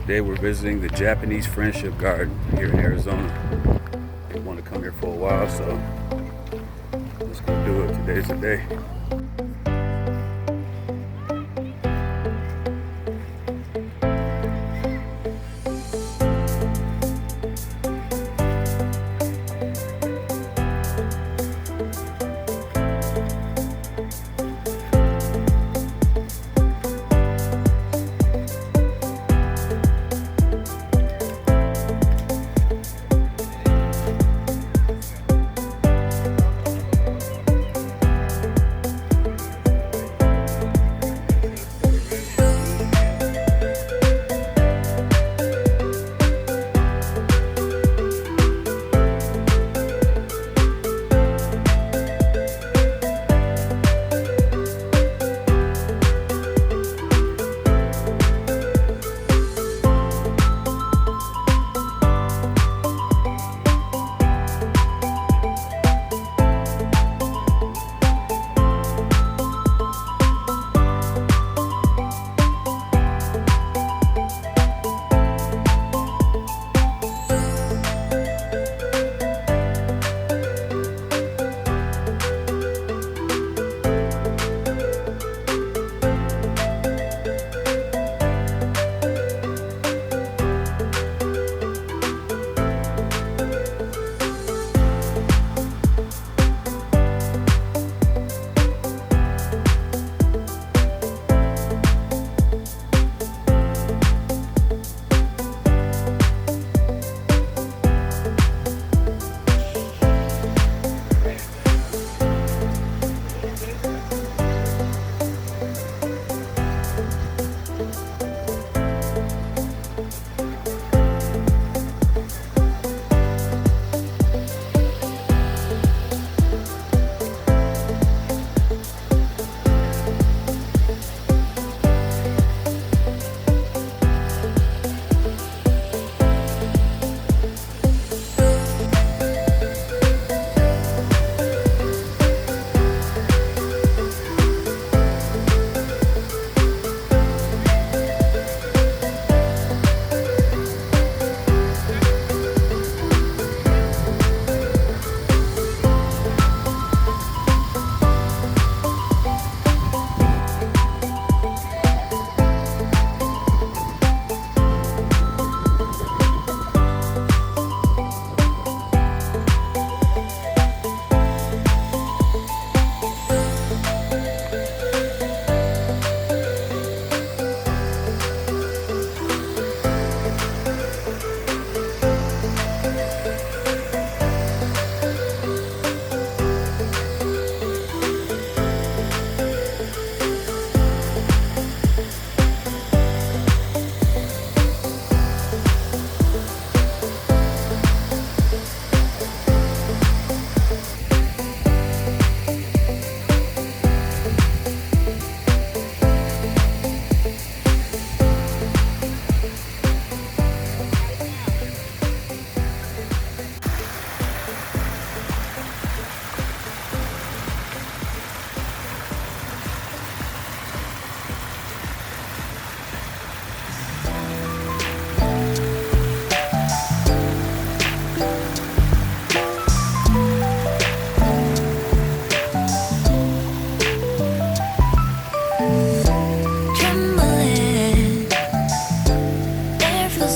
Today we're visiting the Japanese Friendship Garden here in Arizona. I want to come here for a while, so let's go do it. Today's the day.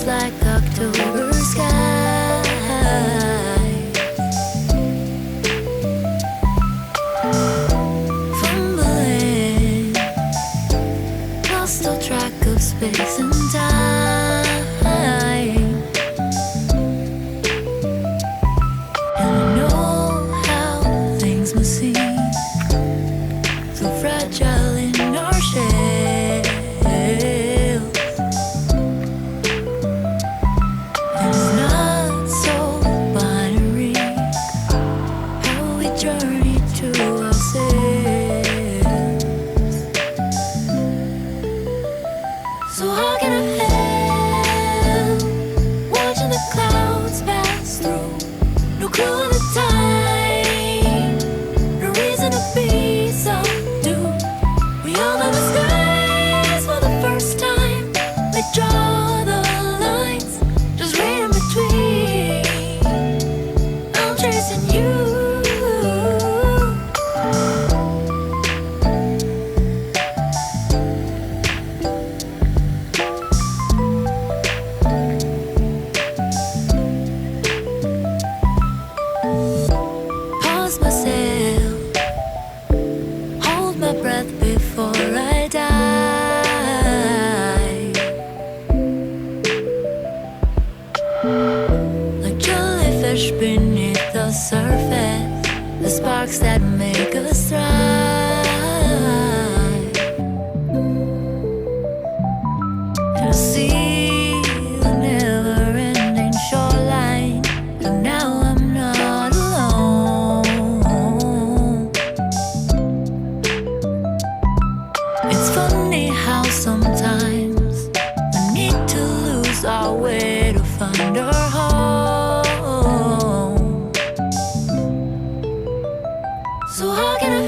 Like October sky, fumbling, lost all track of space and time. And I know how things must seem so fragile in our shell. So how can I help watching the clouds pass through? No clue of the time, no reason to be subdued. We all know the skies for the first time. They draw the make us thrive. And I see the never-ending shoreline, and now I'm not alone. It's funny how sometimes we need to lose our way to find our home. So how can I